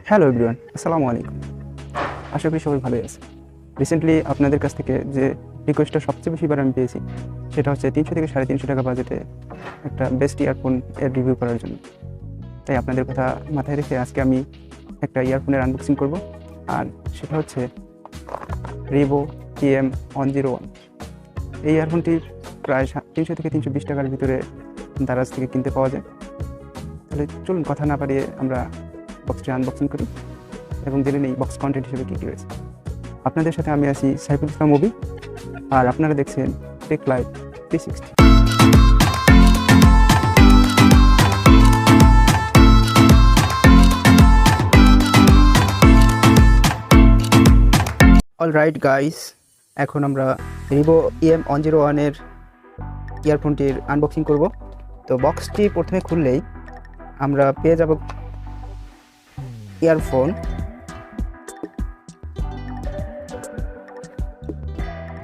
Hello everyone, আসসালামু আলাইকুম। আশা করি সবাই ভালোই আছে। রিসেন্টলি আপনাদের কাছ থেকে যে রিকোয়েস্টটা সবচেয়ে বেশিবার আমি পেয়েছি সেটা হচ্ছে 300 থেকে 350 টাকা বাজেটে একটা বেস্ট ইয়ারফোন এর রিভিউ করার জন্য। তাই আপনাদের কথা মাথায় রেখে আজকে আমি একটা ইয়ারফোনের আনবক্সিং করব, আর সেটা হচ্ছে RIVO EM 101। এই ইয়ারফোনটি প্রায় 300 থেকে 320 টাকার ভিতরে দারাজ থেকে কিনতে পাওয়া যায়। তাহলে চলুন কথা না পারিয়ে আমরা বক্সটি আনবক্সিং করি এবং জেনে নেই বক্স কন্টেন্ট হিসেবে কী কী রয়েছে। আপনাদের সাথে আমি আছি সাইফুল ইসলাম মুভি, আর আপনারা দেখছেন টেক লাইভ 360। অলরাইট গাইস, এখন আমরা RIVO EM 101 এর ইয়ারফোনটির আনবক্সিং করব। তো বক্সটি প্রথমে খুললেই আমরা পেয়ে যাব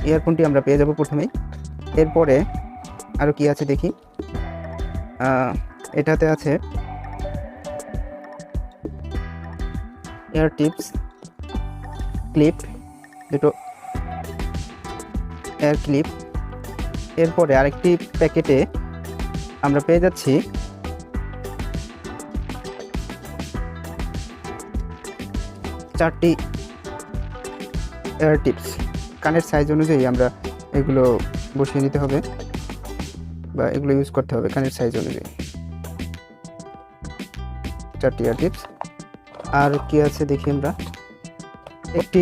ইয়ারফোনটি আমরা পেয়ে যাব প্রথমেই। এরপরে আরও কি আছে দেখি। এটাতে আছে এয়ার টিপস ক্লিপ, দুটো এয়ার ক্লিপ। এরপরে আরেকটি প্যাকেটে আমরা পেয়ে যাচ্ছি চারটি এয়ার টিপস। কানের সাইজ অনুযায়ী আমরা এগুলো বসিয়ে নিতে হবে বা এগুলো ইউজ করতে হবে কানের সাইজ অনুযায়ী। চারটি এয়ার টিপস। আর কি আছে দেখি আমরা, একটি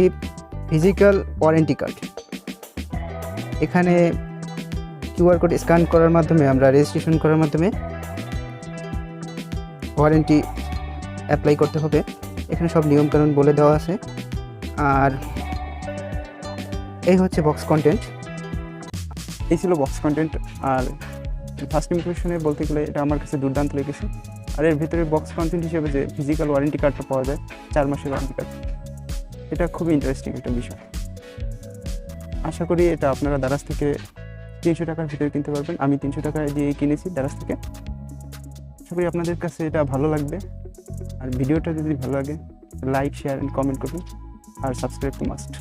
ফিজিক্যাল ওয়ারেন্টি কার্ড। এখানে কিউআর কোড স্ক্যান করার মাধ্যমে আমরা রেজিস্ট্রেশন করার মাধ্যমে ওয়ারেন্টি অ্যাপ্লাই করতে হবে। এখানে সব নিয়মকানুন বলে দেওয়া আছে। আর এই হচ্ছে বক্স কন্টেন্ট। এই ছিল বক্স কন্টেন্ট। আর ফার্স্ট ইমপ্রেশনে বলতে গেলে এটা আমার কাছে দুর্দান্ত লেগেছে। আর এর ভিতরে বক্স কন্টেন্ট হিসেবে যে ফিজিক্যাল ওয়ারেন্টি কার্ডটা পাওয়া যায়, 4 মাসের ওয়ারেন্টি কার্ড, এটা খুবই ইন্টারেস্টিং একটা বিষয়। আশা করি এটা আপনারা দারাজ থেকে 300 টাকার ভিতরে কিনতে পারবেন। আমি 300 টাকা দিয়ে কিনেছি দারাজ থেকে। আশা করি আপনাদের কাছে এটা ভালো লাগবে। আর ভিডিওটা যদি ভালো লাগে লাইক, শেয়ার এন্ড কমেন্ট করুন, আর সাবস্ক্রাইব টু মাস্ট।